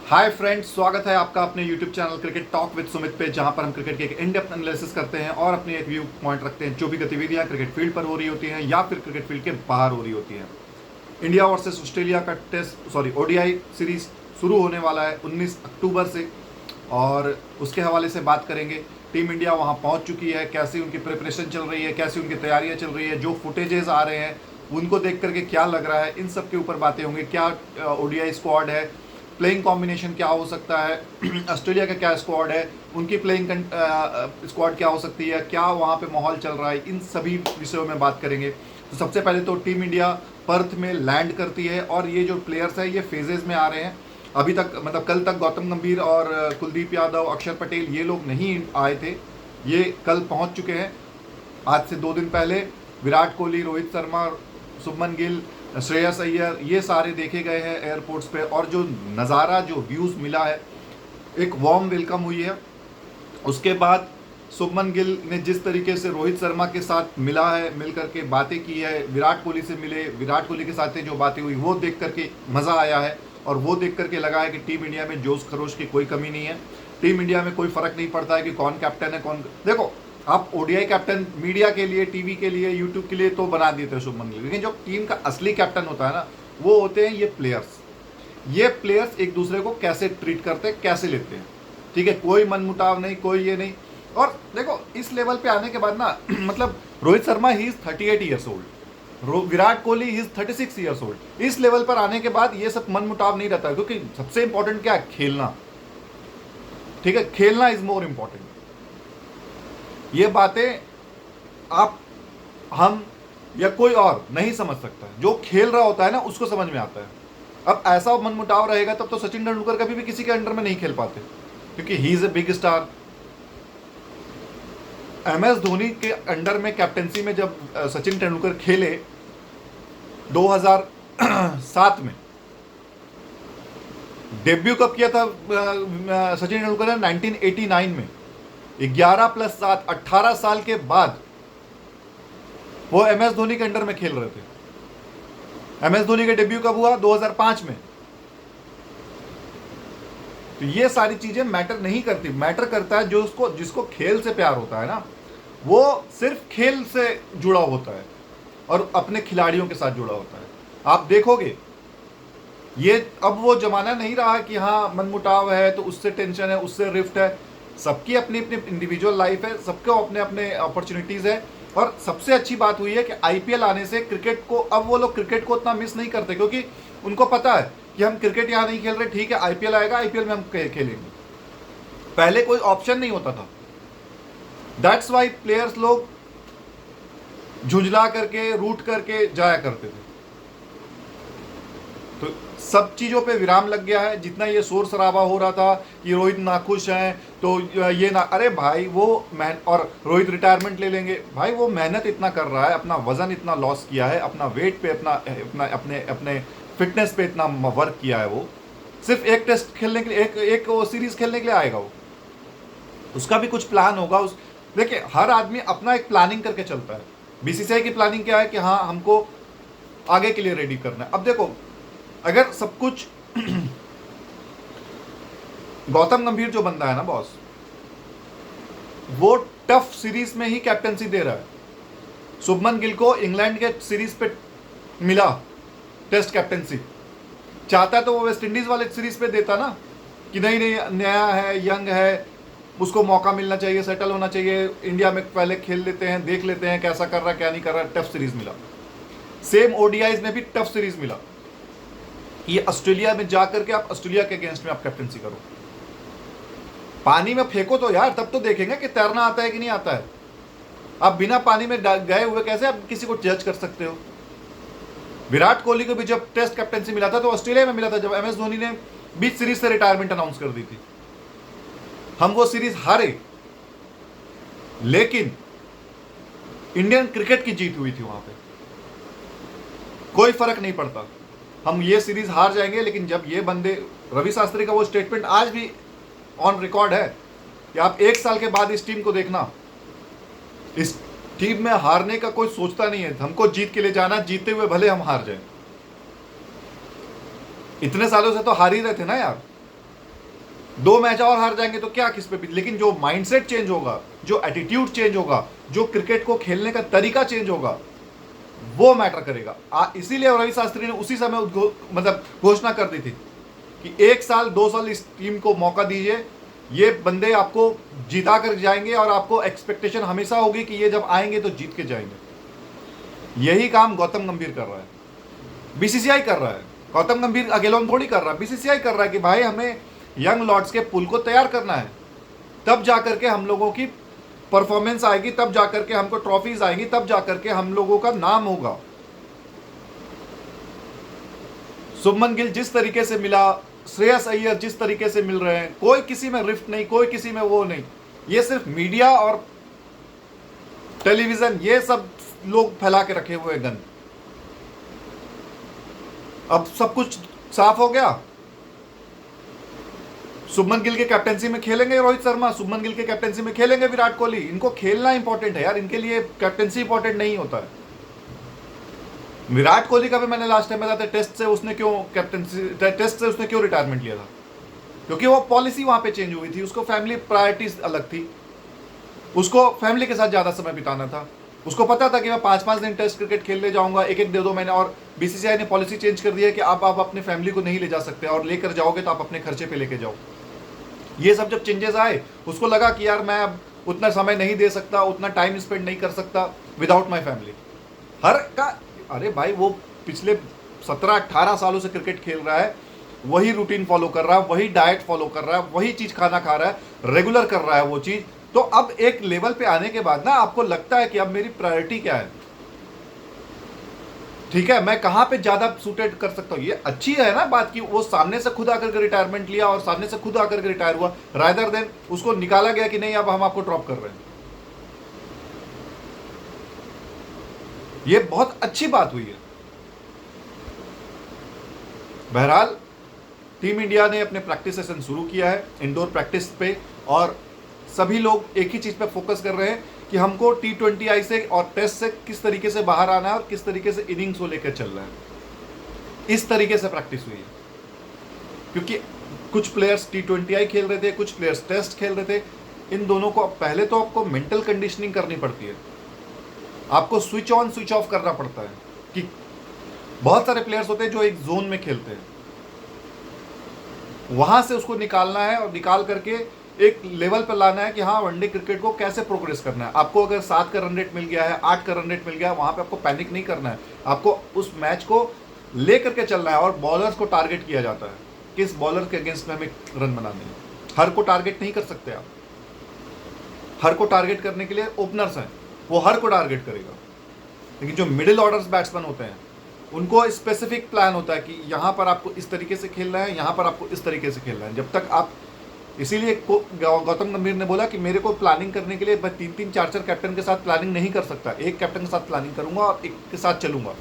Hi friends, स्वागत है आपका अपने YouTube channel cricket talk with Sumit पे, जहां पर हम क्रिकेट के एक इन डेप्थ एनालिसिस करते हैं और अपनी एक व्यू पॉइंट रखते हैं जो भी गतिविधियां क्रिकेट फील्ड पर हो रही होती हैं या फिर क्रिकेट फील्ड के बाहर हो रही होती हैं। इंडिया वर्सेस ऑस्ट्रेलिया का ओडीआई सीरीज शुरू होने वाला है 19 अक्टूबर से और उसके हवाले से बात करेंगे। टीम इंडिया वहां पहुंच चुकी है, कैसी उनकी प्रिपरेशन चल रही है, कैसी उनकी तैयारियां चल रही है, जो फुटेजेस आ रहे हैं उनको देख करके क्या लग रहा है, इन सब के ऊपर बातें होंगी। क्या ओडीआई स्क्वाड है, प्लेइंग कॉम्बिनेशन क्या हो सकता है, ऑस्ट्रेलिया का क्या स्क्वाड है, उनकी प्लेइंग स्क्वाड क्या हो सकती है, क्या वहाँ पे माहौल चल रहा है, इन सभी विषयों में बात करेंगे। तो सबसे पहले तो टीम इंडिया पर्थ में लैंड करती है और ये जो प्लेयर्स हैं ये फेजेस में आ रहे हैं। अभी तक मतलब कल तक गौतम गंभीर और कुलदीप यादव, अक्षर पटेल ये लोग नहीं आए थे, ये कल पहुँच चुके हैं। आज से 2 दिन पहले विराट कोहली, रोहित शर्मा, शुभमन गिल, श्रेयस अय्यर ये सारे देखे गए हैं एयरपोर्ट्स पे और जो नज़ारा, जो व्यूज़ मिला है, एक वार्म वेलकम हुई है। उसके बाद शुभमन गिल ने जिस तरीके से रोहित शर्मा के साथ मिला है, मिल करके बातें की है, विराट कोहली से मिले, विराट कोहली के साथ जो बातें हुई वो देख करके मज़ा आया है और वो देख करके लगा है कि टीम इंडिया में जोश खरोश की कोई कमी नहीं है। टीम इंडिया में कोई फ़र्क नहीं पड़ता है कि कौन कैप्टन है कौन। देखो, आप ओडीआई कैप्टन मीडिया के लिए, टीवी के लिए, यूट्यूब के लिए तो बना देते हैं शुभमन गिल, लेकिन जो टीम का असली कैप्टन होता है ना, वो होते हैं ये प्लेयर्स। ये प्लेयर्स एक दूसरे को कैसे ट्रीट करते हैं, कैसे लेते हैं, ठीक है। कोई मनमुटाव नहीं, कोई ये नहीं। और देखो, इस लेवल पे आने के बाद ना मतलब Rohit Sharma he is 38 years old, Virat Kohli he is 36 years old. इस लेवल पर आने के बाद ये सब मनमुटाव नहीं रहता, क्योंकि सबसे इंपॉर्टेंट क्या है, खेलना, ठीक है। खेलना इज मोर इंपॉर्टेंट। ये बातें आप, हम या कोई और नहीं समझ सकता। जो खेल रहा होता है ना उसको समझ में आता है। अब ऐसा मनमुटाव रहेगा तब तो सचिन तेंदुलकर कभी भी किसी के अंडर में नहीं खेल पाते, क्योंकि he is a big star. MS Dhoni के अंडर में कैप्टेंसी में जब सचिन तेंदुलकर खेले 2007 में, डेब्यू कब किया था सचिन तेंदुलकर ने 1989 में, 11 + 7 18 साल के बाद वो एमएस धोनी के अंडर में खेल रहे थे। एमएस धोनी का डेब्यू कब हुआ? 2005 में। तो ये सारी चीजें मैटर नहीं करती, मैटर करता है जो उसको, जिसको खेल से प्यार होता है ना, वो सिर्फ खेल से जुड़ा होता है और अपने खिलाड़ियों के साथ जुड़ा होता है। आप देखोगे ये अब वो जमाना नहीं रहा कि हाँ मनमुटाव है तो उससे टेंशन है, उससे रिफ्ट है। सबकी अपनी अपनी इंडिविजुअल लाइफ है, सबको अपने अपने अपॉर्चुनिटीज़ है। और सबसे अच्छी बात हुई है कि आईपीएल आने से क्रिकेट को, अब वो लोग क्रिकेट को उतना मिस नहीं करते, क्योंकि उनको पता है कि हम क्रिकेट यहाँ नहीं खेल रहे, ठीक है, आईपीएल आएगा, आईपीएल में हम खेलेंगे। पहले कोई ऑप्शन नहीं होता था। दैट्स वाई प्लेयर्स लोग झुंझला करके, रूट करके जाया करते थे। तो सब चीज़ों पे विराम लग गया है। जितना ये शोर शराबा हो रहा था कि रोहित नाखुश हैं तो ये ना, अरे भाई वो और रोहित रिटायरमेंट ले लेंगे, भाई वो मेहनत इतना कर रहा है, अपना वजन इतना लॉस किया है, अपना वेट पे अपने अपने फिटनेस पे इतना वर्क किया है। वो सिर्फ एक टेस्ट खेलने के लिए, एक सीरीज खेलने के लिए आएगा वो, उसका भी कुछ प्लान होगा। देखिए, हर आदमी अपना एक प्लानिंग करके चलता है। बीसीसीआई की प्लानिंग क्या है कि हाँ हमको आगे के लिए रेडी करना है। अब देखो, अगर सब कुछ गौतम गंभीर जो बंदा है ना बॉस, वो टफ सीरीज में ही कैप्टनसी दे रहा है। शुभमन गिल को इंग्लैंड के सीरीज पे मिला टेस्ट कैप्टनसी, चाहता तो वो वेस्ट इंडीज वाले सीरीज पे देता ना, कि नहीं नहीं, नया है, यंग है, उसको मौका मिलना चाहिए, सेटल होना चाहिए, इंडिया में पहले खेल लेते हैं, देख लेते हैं कैसा कर रहा है क्या नहीं कर रहा है। टफ सीरीज मिला। सेम ओडीआईज में भी टफ सीरीज मिला। ये ऑस्ट्रेलिया में जाकर के आप ऑस्ट्रेलिया के अगेंस्ट में आप कैप्टनसी करो, पानी में फेंको तो यार, तब तो देखेंगे कि तैरना आता है कि नहीं आता है। आप बिना पानी में गए हुए कैसे आप किसी को जज कर सकते हो? विराट कोहली को भी जब टेस्ट कैप्टनसी मिला था तो ऑस्ट्रेलिया में मिला था, जब एमएस धोनी ने बीच सीरीज से रिटायरमेंट अनाउंस कर दी थी। हम वो सीरीज हारे, लेकिन इंडियन क्रिकेट की जीत हुई थी वहां पे। कोई फर्क नहीं पड़ता, हम ये सीरीज हार जाएंगे, लेकिन जब ये बंदे, रवि शास्त्री का वो स्टेटमेंट आज भी ऑन रिकॉर्ड है कि आप 1 साल के बाद इस टीम को देखना, इस टीम में हारने का कोई सोचता नहीं है, हमको जीत के लिए जाना, जीते हुए भले हम हार जाए। इतने सालों से तो हार ही रहे थे ना यार। 2 मैच और हार जाएंगे तो क्या, किस पे भी, लेकिन जो माइंडसेट चेंज होगा, जो एटीट्यूड चेंज होगा, जो क्रिकेट को खेलने का तरीका चेंज होगा, वो मैटर करेगा। इसीलिए रवि शास्त्री ने उसी समय मतलब घोषणा कर दी थी कि 1 साल 2 साल इस टीम को मौका दीजिए, ये बंदे आपको जिता कर जाएंगे और आपको एक्सपेक्टेशन हमेशा होगी कि ये जब आएंगे तो जीत के जाएंगे। यही काम गौतम गंभीर कर रहा है, बीसीसीआई कर रहा है। गौतम गंभीर अकेला थोड़ी कर रहा है, बीसीसीआई कर रहा है कि भाई हमें यंग लॉर्ड्स के पुल को तैयार करना है, तब जाकर के हम लोगों की परफॉर्मेंस आएगी, तब जाकर के हमको ट्रॉफीज आएगी, तब जाकर के हम लोगों का नाम होगा। शुभमन गिल जिस तरीके से मिला, श्रेयस अय्यर जिस तरीके से मिल रहे हैं, कोई किसी में रिफ्ट नहीं, कोई किसी में वो नहीं, ये सिर्फ मीडिया और टेलीविजन ये सब लोग फैला के रखे हुए गन। अब सब कुछ साफ हो गया। शुभमन गिल के कैप्टेंसी में खेलेंगे रोहित शर्मा, शुभमन गिल के कैप्टेंसी में खेलेंगे विराट कोहली। इनको खेलना इंपॉर्टेंट है यार, इनके लिए कैप्टेंसी इंपॉर्टेंट नहीं होता है। विराट कोहली का भी मैंने लास्ट टाइम बताया था, टेस्ट से उसने क्यों रिटायरमेंट लिया था, क्योंकि वो पॉलिसी वहां पे चेंज हुई थी, उसको फैमिली प्रायोरिटीज अलग थी, उसको फैमिली के साथ ज्यादा समय बिताना था। उसको पता था कि मैं 5-5 दिन टेस्ट क्रिकेट खेलने जाऊंगा, एक 1-2 महीने, और बीसीसीआई ने पॉलिसी चेंज कर दी है कि आप अपने फैमिली को नहीं ले जा सकते, और लेकर जाओगे तो आप अपने खर्चे पे लेके जाओ। ये सब जब चेंजेस आए, उसको लगा कि यार मैं अब उतना समय नहीं दे सकता, उतना टाइम स्पेंड नहीं कर सकता विदाउट माई फैमिली। अरे भाई वो पिछले 17-18 सालों से क्रिकेट खेल रहा है, वही रूटीन फॉलो कर रहा है, वही डाइट फॉलो कर रहा है, वही चीज खाना खा रहा है, रेगुलर कर रहा है वो चीज। तो अब एक लेवल पे आने के बाद ना आपको लगता है कि अब मेरी प्रायोरिटी क्या है, ठीक है, मैं कहां पे ज्यादा सूटेड कर सकता हूं। ये अच्छी है ना बात कि वो सामने से खुद आकर के रिटायरमेंट लिया और सामने से खुद आकर के रिटायर हुआ, रादर देन उसको निकाला गया कि नहीं अब हम आपको ड्रॉप कर रहे हैं। ये बहुत अच्छी बात हुई है। बहरहाल टीम इंडिया ने अपने प्रैक्टिस सेशन शुरू किया है इंडोर प्रैक्टिस पे, और सभी लोग एक ही चीज पे फोकस कर रहे हैं कि हमको T20I से और टेस्ट से किस तरीके से बाहर आना है और किस तरीके से इनिंग्स को लेकर चल रहा है। इस तरीके से प्रैक्टिस हुई है, क्योंकि कुछ प्लेयर्स T20I खेल रहे थे, कुछ प्लेयर्स टेस्ट खेल रहे थे। इन दोनों को पहले तो आपको मेंटल कंडीशनिंग करनी पड़ती है, आपको स्विच ऑन स्विच ऑफ करना पड़ता है। कि बहुत सारे प्लेयर्स होते हैं जो एक जोन में खेलते हैं, वहां से उसको निकालना है और निकाल करके एक लेवल पर लाना है कि हाँ वनडे क्रिकेट को कैसे प्रोग्रेस करना है। आपको अगर 7 का रन रेट मिल गया है, 8 का रन रेट मिल गया है, वहां पे आपको पैनिक नहीं करना है, आपको उस मैच को ले करके चलना है। और बॉलर्स को टारगेट किया जाता है, किस बॉलर के अगेंस्ट में हमें रन बनाने हैं। हर को टारगेट नहीं कर सकते आप, हर को टारगेट करने के लिए ओपनर्स हैं, वो हर को टारगेट करेगा। लेकिन जो मिडिल ऑर्डर्स बैट्समैन होते हैं उनको स्पेसिफिक प्लान होता है कि यहाँ पर आपको इस तरीके से खेलना है, यहाँ पर आपको इस तरीके से खेलना है। जब तक आप, इसीलिए गौतम गंभीर ने बोला कि मेरे को प्लानिंग करने के लिए मैं 3-3 4-4 कैप्टन के साथ प्लानिंग नहीं कर सकता, एक कैप्टन के साथ प्लानिंग करूंगा और एक के साथ चलूंगा।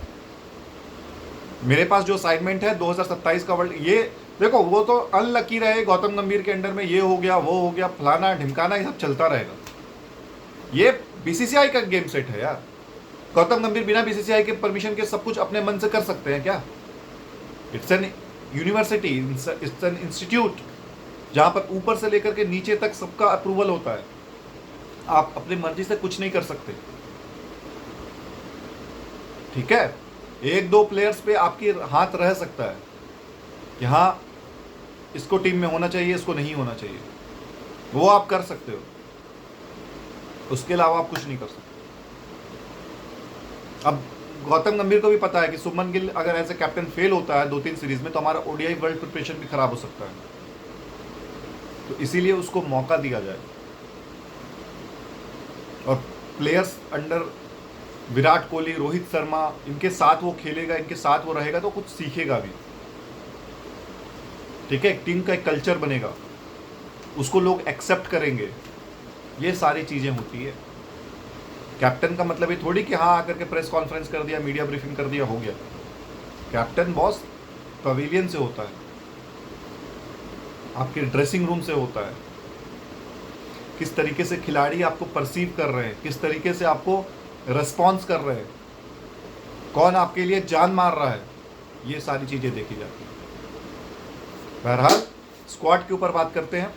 मेरे पास जो असाइनमेंट है 2027 का वर्ल्ड, ये देखो वो तो अनलकी रहे गौतम गंभीर के अंडर में, ये हो गया वो हो गया फलाना ढिमकाना, ये सब चलता रहेगा। ये बीसीसीआई का गेम सेट है यार। गौतम गंभीर बिना बीसीसीआई के परमिशन के सब कुछ अपने मन से कर सकते हैं क्या? It's an university, it's an institute जहां पर ऊपर से लेकर के नीचे तक सबका अप्रूवल होता है। आप अपनी मर्जी से कुछ नहीं कर सकते, ठीक है। 1-2 प्लेयर्स पे आपकी हाथ रह सकता है कि हाँ इसको टीम में होना चाहिए, इसको नहीं होना चाहिए, वो आप कर सकते हो, उसके अलावा आप कुछ नहीं कर सकते। अब गौतम गंभीर को भी पता है कि शुभमन गिल अगर एज ए कैप्टन फेल होता है 2-3 सीरीज में तो हमारा ओडीआई वर्ल्ड प्रिपरेशन भी खराब हो सकता है, तो इसीलिए उसको मौका दिया जाए। और प्लेयर्स अंडर विराट कोहली, रोहित शर्मा, इनके साथ वो खेलेगा, इनके साथ वो रहेगा तो कुछ सीखेगा भी, ठीक है। एक टीम का एक कल्चर बनेगा, उसको लोग एक्सेप्ट करेंगे, ये सारी चीजें होती है। कैप्टन का मतलब ये थोड़ी कि हाँ आकर के प्रेस कॉन्फ्रेंस कर दिया, मीडिया ब्रीफिंग कर दिया, हो गया। कैप्टन बॉस पवेलियन से होता है, आपके ड्रेसिंग रूम से होता है। किस तरीके से खिलाड़ी आपको परसीव कर रहे हैं, किस तरीके से आपको रिस्पॉन्स कर रहे हैं, कौन आपके लिए जान मार रहा है, ये सारी चीजें देखी जाती है। बहरहाल स्क्वाड के ऊपर बात करते हैं।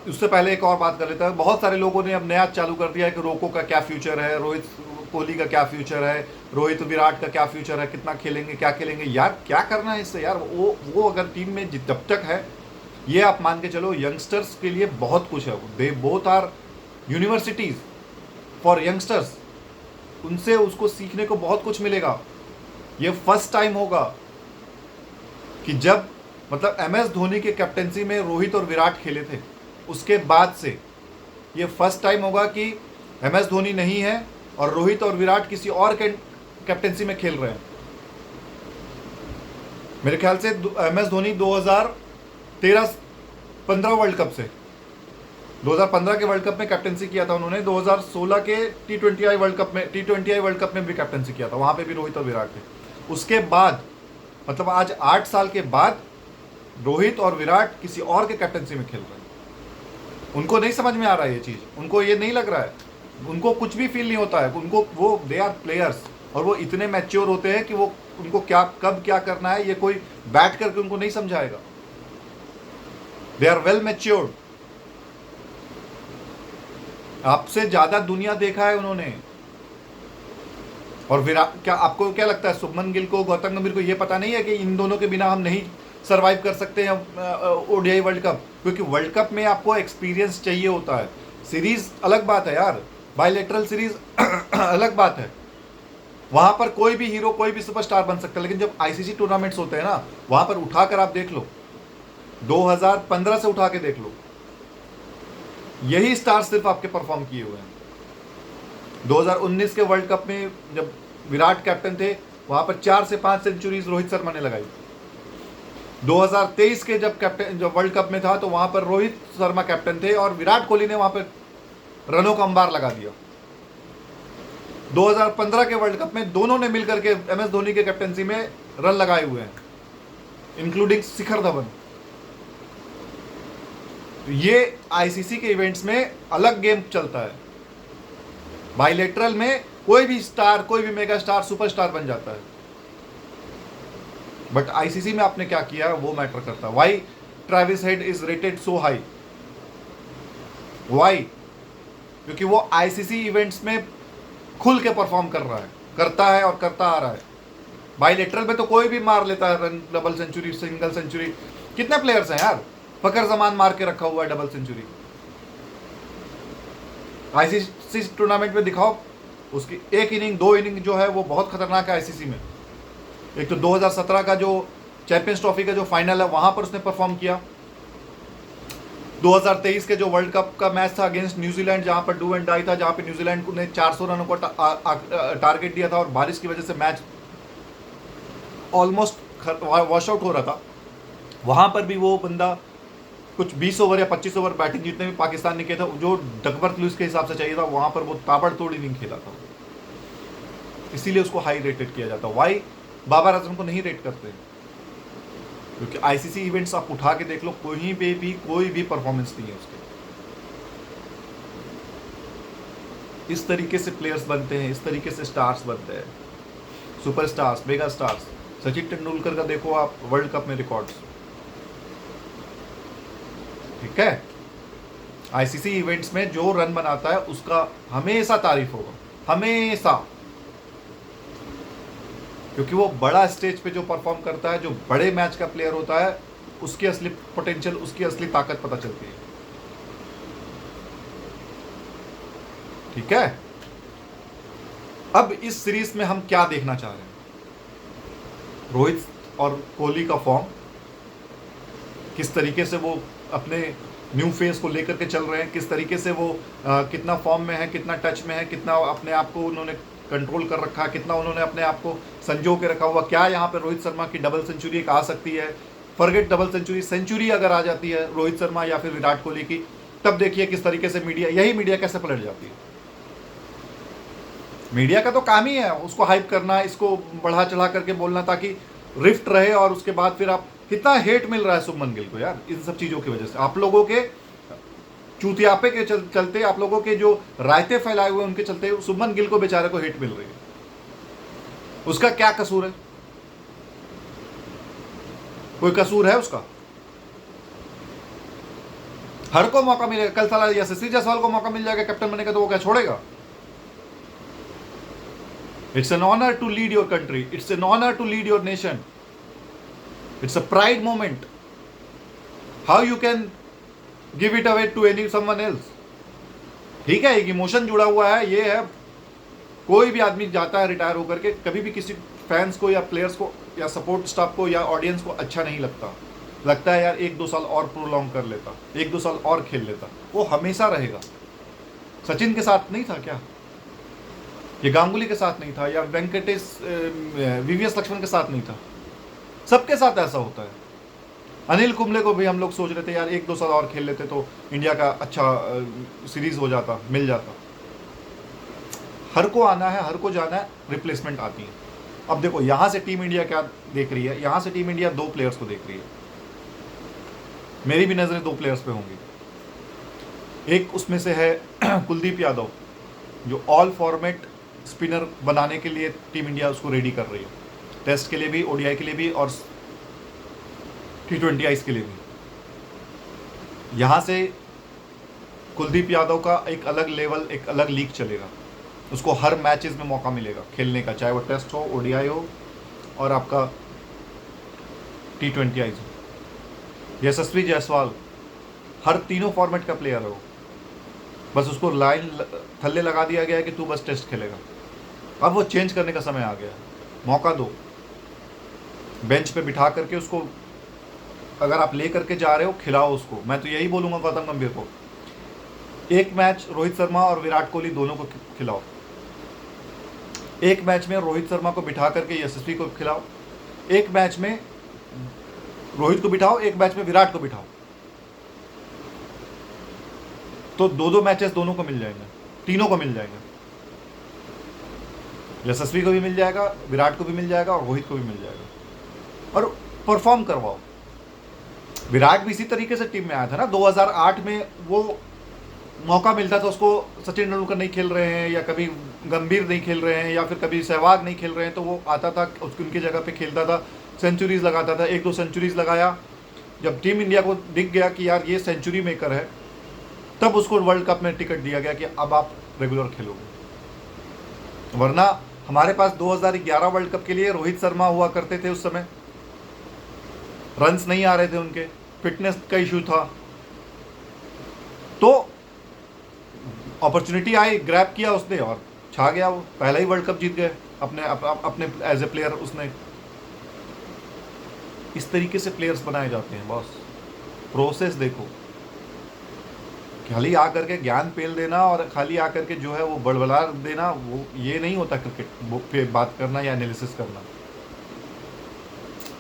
उससे पहले एक और बात कर लेता है। बहुत सारे लोगों ने अब नया चालू कर दिया है कि रोको का क्या फ्यूचर है, रोहित कोहली का क्या फ्यूचर है, रोहित विराट का क्या फ्यूचर है, कितना खेलेंगे, क्या खेलेंगे। यार क्या करना है इससे यार, वो अगर टीम में जब तक है, ये आप मान के चलो यंगस्टर्स के लिए बहुत कुछ है। They both are universities for youngsters, उनसे उसको सीखने को बहुत कुछ मिलेगा। ये फर्स्ट टाइम होगा कि जब मतलब MS धोनी के कैप्टेंसी में रोहित और विराट खेले थे, उसके बाद से ये फर्स्ट टाइम होगा कि MS धोनी नहीं है और रोहित और विराट किसी और के कैप्टेंसी में खेल रहे हैं। मेरे ख्याल से MS धोनी 2013-15 वर्ल्ड कप से 2015 के वर्ल्ड कप में कैप्टेंसी किया था उन्होंने, 2016 के T20I वर्ल्ड कप में भी कैप्टेंसी किया था, वहां पे भी रोहित और विराट थे। उसके बाद मतलब आज 8 साल के बाद रोहित और विराट किसी और के कैप्टेंसी में खेल रहे हैं। उनको नहीं समझ में आ रहा है ये चीज़, उनको ये नहीं लग रहा है, उनको कुछ भी फील नहीं होता है। उनको वो दे आर प्लेयर्स और वो इतने मैच्योर होते हैं कि वो उनको क्या कब क्या करना है ये कोई बैठ करके उनको नहीं समझाएगा। दे आर वेल मैच्योर्ड, आपसे ज्यादा दुनिया देखा है उन्होंने। और विराट, क्या आपको क्या लगता है शुभमन गिल को, गौतम गंभीर को ये पता नहीं है कि इन दोनों के बिना हम नहीं सरवाइव कर सकते हैं ODI वर्ल्ड कप? क्योंकि वर्ल्ड कप में आपको एक्सपीरियंस चाहिए होता है। सीरीज अलग बात है यार, बायलैटरल सीरीज अलग बात है, वहां पर कोई भी हीरो कोई भी सुपरस्टार बन सकता है। लेकिन जब ICC टूर्नामेंट्स होते हैं ना, वहां पर उठाकर आप देख लो, 2015 से उठा के देख लो, यही स्टार सिर्फ आपके परफॉर्म किए हुए हैं। 2019 के वर्ल्ड कप में जब विराट कैप्टन थे, वहां पर 4 से 5 सेंचुरीज रोहित शर्मा ने लगाई। 2023 के जब वर्ल्ड कप में था तो वहां पर रोहित शर्मा कैप्टन थे और विराट कोहली ने वहां पर रनों का अंबार लगा दिया। 2015 के वर्ल्ड कप में दोनों ने मिलकर के MS धोनी के कैप्टनसी में रन लगाए हुए हैं, इंक्लूडिंग शिखर धवन। ये ICC के इवेंट्स में अलग गेम चलता है। बायलैटरल में कोई भी स्टार, कोई भी मेगा स्टार सुपरस्टार बन जाता है, बट ICC में आपने क्या किया वो मैटर करता है। Why Travis Head is rated so high? Why? क्योंकि वो ICC इवेंट्स में खुल के परफॉर्म कर रहा है, करता है और करता आ रहा है। बायलैटरल में तो कोई भी मार लेता है run, double century, single century. कितने प्लेयर्स हैं यार, फकर जमान मार के रखा हुआ है डबल सेंचुरी। ICC टूर्नामेंट में दिखाओ उसकी एक इनिंग, 2 इनिंग जो है वो बहुत खतरनाक है ICC में। एक तो 2017 का जो चैंपियंस ट्रॉफी का जो फाइनल है वहां पर उसने परफॉर्म किया। 2023 के जो वर्ल्ड कप का मैच था अगेंस्ट न्यूजीलैंड, जहां पर डू एंड डाई था, जहां पर न्यूजीलैंड ने 400 रनों को टारगेट दिया था और बारिश की वजह से मैच ऑलमोस्ट वॉश आउट हो रहा था। वहां पर भी वो बंदा कुछ 20 ओवर या 25 ओवर बैटिंग जितने भी पाकिस्तान ने किया था, जो डकवर्थ लुईस के हिसाब से चाहिए था, वहां पर वो ताबड़तोड़ इनिंग खेला था, इसीलिए उसको हाई रेटेड किया जाता। वाई बाबर आजम को नहीं रेट करते? क्योंकि ICC इवेंट्स आप उठा के देख लो, कोई भी परफॉर्मेंस नहीं है उसके। इस तरीके से प्लेयर्स बनते हैं, इस तरीके से स्टार्स बनते हैं, superstars, mega stars. Sachin Tendulkar का देखो आप वर्ल्ड कप में रिकॉर्ड्स, ठीक है। ICC इवेंट्स में जो रन बनाता है उसका हमेशा तारीफ होगा, हमेशा, क्योंकि वो बड़ा स्टेज पे जो परफॉर्म करता है, जो बड़े मैच का प्लेयर होता है, उसकी असली पोटेंशियल, उसकी असली ताकत पता चलती है, ठीक है। अब इस सीरीज में हम क्या देखना चाह रहे हैं? रोहित और कोहली का फॉर्म, किस तरीके से वो अपने न्यू फेस को लेकर के चल रहे हैं, किस तरीके से वो कितना फॉर्म में है, कितना टच में है, कितना अपने आप को उन्होंने कंट्रोल कर रखा है, कितना उन्होंने अपने आप को संजो के रखा हुआ। क्या यहाँ पे रोहित शर्मा की डबल सेंचुरी एक आ सकती है? फॉरगेट डबल सेंचुरी अगर आ जाती है रोहित शर्मा या फिर विराट कोहली की, तब देखिए किस तरीके से मीडिया कैसे पलट जाती है। मीडिया का तो काम ही है उसको हाइप करना, इसको बढ़ा चढ़ा करके बोलना, ताकि रिफ्ट रहे। और उसके बाद फिर आप, कितना हेट मिल रहा है शुभमन गिल को यार इन सब चीजों की वजह से। आप लोगों के चूतियापे के चलते, आप लोगों के जो रायते फैलाए हुए उनके चलते शुभमन गिल को बेचारे को हेट मिल रही है। उसका क्या कसूर है? कोई कसूर है उसका? हर को मौका मिलेगा। कल साला यशस्वी जायसवाल को मौका मिल जाएगा कैप्टन बनने का, तो वो क्या छोड़ेगा? It's an honour to lead your country, it's an honour to lead your nation, it's a pride moment. How you can give it away to any someone else? ठीक है, एक इमोशन जुड़ा हुआ है, ये है। कोई भी आदमी जाता है रिटायर होकर के, कभी भी किसी फैंस को या प्लेयर्स को या सपोर्ट स्टाफ को या ऑडियंस को अच्छा नहीं लगता है यार 1-2 साल और प्रोलॉन्ग कर लेता, 1-2 साल और खेल लेता। वो हमेशा रहेगा। सचिन के साथ नहीं था क्या? ये गांगुली के साथ नहीं था? या वेंकटेश वीवीएस लक्ष्मण के साथ नहीं था? सबके साथ ऐसा होता है। अनिल कुंबले को भी हम लोग सोच रहे थे यार 1-2 साल और खेल लेते तो इंडिया का अच्छा सीरीज हो जाता, मिल जाता। हर को आना है, हर को जाना है, रिप्लेसमेंट आती है। अब देखो यहां से टीम इंडिया क्या देख रही है, यहां से टीम इंडिया 2 प्लेयर्स को देख रही है। मेरी भी नजरें 2 प्लेयर्स पे होंगी। एक उसमें से है कुलदीप यादव, जो ऑल फॉर्मेट स्पिनर बनाने के लिए टीम इंडिया उसको रेडी कर रही है, टेस्ट के लिए भी, ओडीआई के लिए भी और T20 के लिए भी। यहां से कुलदीप यादव का एक अलग लेवल, एक अलग लीग चलेगा। उसको हर मैचेस में मौका मिलेगा खेलने का, चाहे वो टेस्ट हो, ओडीआई हो और आपका T20 हो। यशस्वी जायसवाल हर तीनों फॉर्मेट का प्लेयर है वो, बस उसको लाइन थल्ले लगा दिया गया है कि तू बस टेस्ट खेलेगा। अब वो चेंज करने का समय आ गया है, मौका दो। बेंच पे बिठा करके उसको, अगर आप ले करके जा रहे हो, खिलाओ उसको। मैं तो यही बोलूंगा गौतम गंभीर को, एक मैच रोहित शर्मा और विराट कोहली दोनों को खिलाओ। एक मैच में रोहित शर्मा को बिठा करके यशस्वी को खिलाओ, एक मैच में रोहित को बिठाओ, एक मैच में विराट को बिठाओ, तो 2-2 मैचेस दोनों को मिल जाएंगे, तीनों को मिल जाएंगे। यशस्वी को भी मिल जाएगा, विराट को भी मिल जाएगा और रोहित को भी मिल जाएगा। और परफॉर्म करवाओ। विराट भी इसी तरीके से टीम में आया था ना 2008 में। वो मौका मिलता था उसको, सचिन तेंदुलकर नहीं खेल रहे हैं या कभी गंभीर नहीं खेल रहे हैं या फिर कभी सहवाग नहीं खेल रहे हैं, तो वो आता था, उनकी जगह पे खेलता था, सेंचुरीज लगाता था। 1-2 सेंचुरीज लगाया। जब टीम इंडिया को दिख गया कि यार ये सेंचुरी मेकर है, तब उसको वर्ल्ड कप में टिकट दिया गया कि अब आप रेगुलर खेलोगे। वरना हमारे पास 2011 वर्ल्ड कप के लिए रोहित शर्मा हुआ करते थे। उस समय रन्स नहीं आ रहे थे उनके, फिटनेस का इशू था, तो अपॉर्चुनिटी आई, ग्रैब किया उसने और छा गया। वो पहला ही वर्ल्ड कप जीत गए अपने एज ए प्लेयर। उसने इस तरीके से प्लेयर्स बनाए जाते हैं बॉस। प्रोसेस देखो, खाली आकर के ज्ञान पेल देना और खाली आकर के जो है वो बड़बड़ा देना, वो ये नहीं होता क्रिकेट पे बात करना या एनालिसिस करना।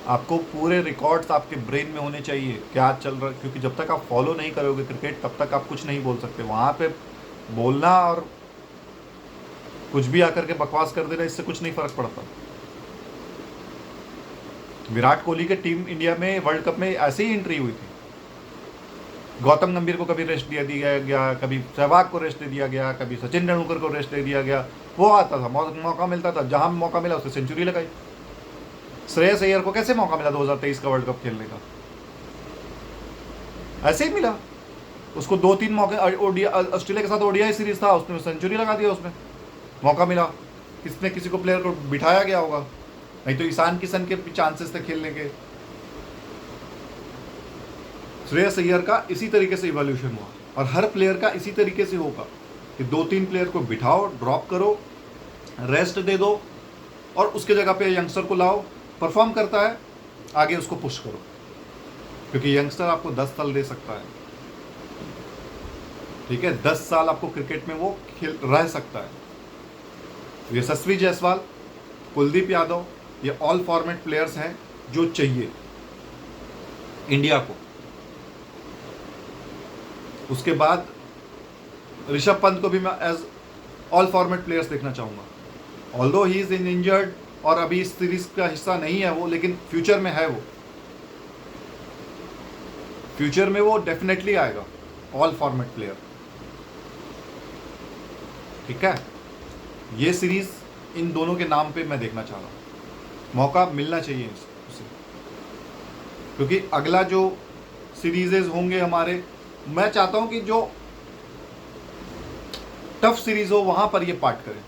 आपको पूरे रिकॉर्ड्स आपके ब्रेन में होने चाहिए क्या चल रहा है, क्योंकि जब तक आप फॉलो नहीं करोगे क्रिकेट तब तक आप कुछ नहीं बोल सकते। वहाँ पे बोलना और कुछ भी आकर के बकवास कर देना, इससे कुछ नहीं फर्क पड़ता। विराट कोहली के टीम इंडिया में वर्ल्ड कप में ऐसे ही एंट्री हुई थी। गौतम गंभीर को कभी रेस्ट दे दिया गया, कभी सहवाग को रेस्ट दे दिया गया, कभी सचिन तेंदुलकर को रेस्ट दे दिया गया। वो आता था, मौका मिलता था, जहां मौका मिला उसने सेंचुरी लगाई। श्रेयस अय्यर को कैसे मौका मिला 2023 का वर्ल्ड कप खेलने का? ऐसे ही मिला उसको। 2-3 मौके, ऑस्ट्रेलिया के साथ ओडीआई सीरीज था, उसने सेंचुरी लगा दिया। उसमें मौका मिला, किसने किसी को प्लेयर को बिठाया गया होगा, नहीं तो ईशान किशन के चांसेस थे खेलने के। श्रेयस अय्यर का इसी तरीके से इवोल्यूशन हुआ और हर प्लेयर का इसी तरीके से होगा कि 2-3 प्लेयर को बिठाओ, ड्रॉप करो, रेस्ट दे दो और उसके जगह पे यंगस्टर को लाओ, परफॉर्म करता है, आगे उसको पुश करो, क्योंकि यंगस्टर आपको 10 साल दे सकता है। ठीक है, 10 साल आपको क्रिकेट में वो खेल रह सकता है। यशस्वी जायसवाल, कुलदीप यादव, ये ऑल फॉर्मेट प्लेयर्स हैं जो चाहिए इंडिया को। उसके बाद ऋषभ पंत को भी मैं एज ऑल फॉर्मेट प्लेयर्स देखना चाहूंगा। Although he is in injured और अभी इस सीरीज का हिस्सा नहीं है वो, लेकिन फ्यूचर में है वो। फ्यूचर में वो डेफिनेटली आएगा ऑल फॉर्मेट प्लेयर। ठीक है, ये सीरीज इन दोनों के नाम पे मैं देखना चाह रहा हूं। मौका मिलना चाहिए उसे। क्योंकि अगला जो सीरीजेज होंगे हमारे, मैं चाहता हूं कि जो टफ सीरीज हो वहां पर ये पार्ट करें,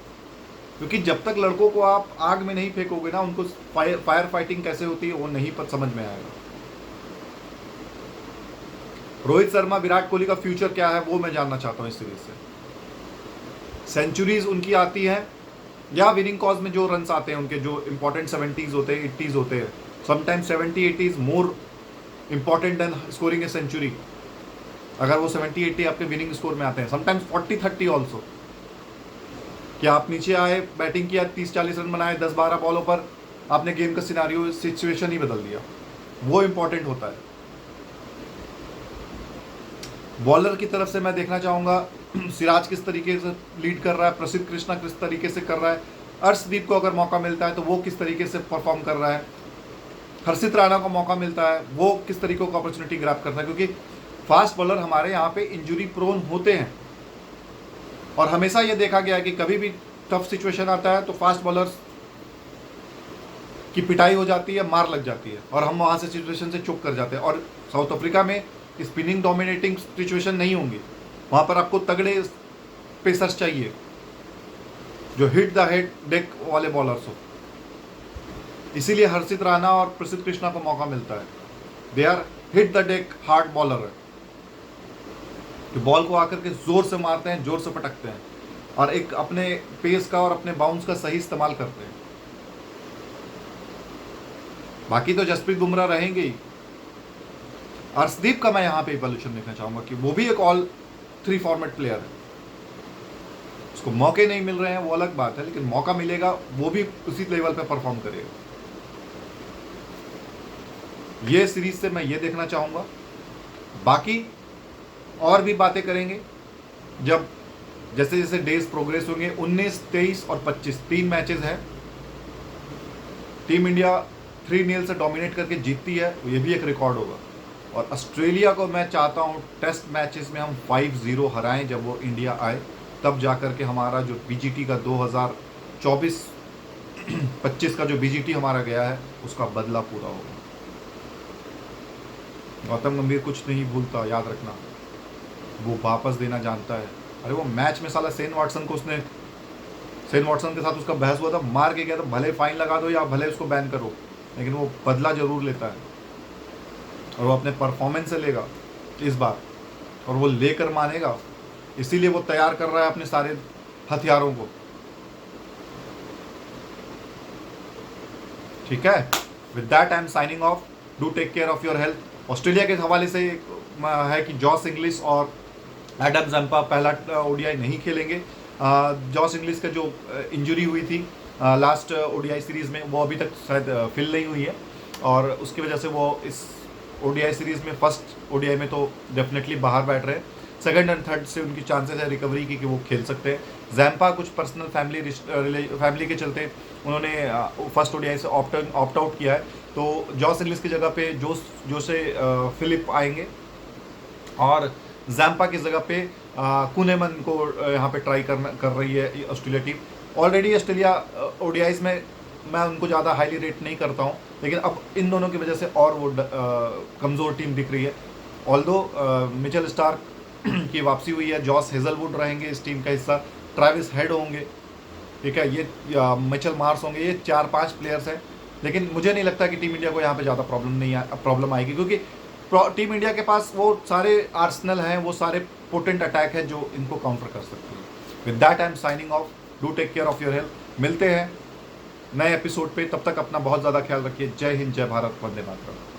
क्योंकि जब तक लड़कों को आप आग में नहीं फेंकोगे ना, उनको फायर फाइटिंग कैसे होती है वो नहीं पर समझ में आएगा। रोहित शर्मा, विराट कोहली का फ्यूचर क्या है वो मैं जानना चाहता हूं इस सीरीज से। सेंचुरीज उनकी आती है या विनिंग कॉज में जो रन्स आते हैं उनके, जो इंपॉर्टेंट 70s होते हैं, 80s होते हैं, sometimes 70-80s more important than scoring a century. अगर वो 70-80 आपके विनिंग स्कोर में आते हैं, समटाइम्स 40-30 ऑल्सो, कि आप नीचे आए, बैटिंग किया, 30-40 रन बनाए 10-12 बॉलों पर, आपने गेम का सिनारियो, सिचुएशन ही बदल दिया, वो इंपॉर्टेंट होता है। बॉलर की तरफ से मैं देखना चाहूँगा सिराज किस तरीके से लीड कर रहा है, प्रसिद्ध कृष्णा किस तरीके से कर रहा है, अर्शदीप को अगर मौका मिलता है तो वो किस तरीके से परफॉर्म कर रहा है, हर्षित राणा को मौका मिलता है वो किस तरीके का अपॉर्चुनिटी ग्रैब करता है, क्योंकि फास्ट बॉलर हमारे यहाँ पे इंजरी प्रोन होते हैं। और हमेशा ये देखा गया है कि कभी भी टफ सिचुएशन आता है तो फास्ट बॉलर्स की पिटाई हो जाती है, मार लग जाती है और हम वहाँ से सिचुएशन से चुक कर जाते हैं। और साउथ अफ्रीका में स्पिनिंग डोमिनेटिंग सिचुएशन नहीं होंगी, वहाँ पर आपको तगड़े पेसर्स चाहिए जो हिट द हेड डेक वाले बॉलर्स हो। इसीलिए हर्षित राणा और प्रसिद्ध कृष्णा को मौका मिलता है, they are hit the deck hard bowler है, जो बॉल को आकर के जोर से मारते हैं, जोर से पटकते हैं और एक अपने पेस का और अपने बाउंस का सही इस्तेमाल करते हैं। बाकी तो जसप्रीत बुमराह रहेंगे ही। अर्शदीप का मैं यहाँ पे इवोल्यूशन देखना चाहूंगा कि वो भी एक ऑल 3 फॉर्मेट प्लेयर है। उसको मौके नहीं मिल रहे हैं वो अलग बात है, लेकिन मौका मिलेगा वो भी उसी लेवल पे परफॉर्म करेगा। ये सीरीज से मैं ये देखना चाहूंगा। बाकी और भी बातें करेंगे जब जैसे जैसे डेज प्रोग्रेस होंगे। 19, 23 और 25 3 मैचेस हैं। टीम इंडिया 3-0 से डोमिनेट करके जीतती है, ये भी एक रिकॉर्ड होगा। और ऑस्ट्रेलिया को मैं चाहता हूँ टेस्ट मैचेस में हम 5-0 हराएं। जब वो इंडिया आए तब जाकर के हमारा जो बीजीटी का 2024-25 का जो बीजीटी हमारा गया है उसका बदला पूरा होगा। गौतम गंभीर कुछ नहीं भूलता, याद रखना, वो वापस देना जानता है। अरे वो मैच में साला शेन वॉटसन के साथ उसका बहस हुआ था, मार के गया, तो भले फाइन लगा दो या भले उसको बैन करो, लेकिन वो बदला जरूर लेता है और वो अपने परफॉर्मेंस से लेगा इस बार, और वो लेकर मानेगा। इसीलिए वो तैयार कर रहा है अपने सारे हथियारों को। ठीक है, with that I am signing off. Do take care of your health. Australia के हवाले से है कि जॉस इंग्लिश और एडम जम्पा पहला ओडीआई नहीं खेलेंगे। जॉस इंग्लिश का जो इंजरी हुई थी लास्ट ओडीआई सीरीज़ में, वो अभी तक शायद फिल नहीं हुई है और उसकी वजह से वो इस ओडीआई सीरीज़ में फर्स्ट ओडीआई में तो डेफिनेटली बाहर बैठ रहे हैं। सेकंड एंड थर्ड से उनकी चांसेस है रिकवरी की कि वो खेल सकते हैं। जैम्पा कुछ पर्सनल फैमिली के चलते उन्होंने फर्स्ट ओडीआई से ऑप्ट आउट किया है, तो जॉस इंग्लिश की जगह पे जोसे फिलिप आएंगे और जैम्पा की जगह पे कुनेमन को यहाँ पे ट्राई कर रही है Australia team. Already Australia ODIs में मैं उनको ज़्यादा हाईली रेट नहीं करता हूँ, लेकिन अब इन दोनों की वजह से और वो कमज़ोर टीम दिख रही है। ऑल्दो मिचेल स्टार्क की वापसी हुई है, जॉस हेजलवुड रहेंगे इस टीम का हिस्सा, ट्रैविस हेड होंगे, ठीक है, ये मिचेल मार्स होंगे, ये 4-5 प्लेयर्स हैं। लेकिन मुझे नहीं लगता कि टीम इंडिया को यहाँ पे ज़्यादा प्रॉब्लम आएगी, क्योंकि टीम इंडिया के पास वो सारे आर्सेनल हैं, वो सारे पोटेंट अटैक है जो इनको काउंटर कर सकते हैं। With that I am signing off. Do take care of your health. मिलते हैं नए एपिसोड पे, तब तक अपना बहुत ज़्यादा ख्याल रखिए। जय हिंद, जय भारत, वंदे मातरम।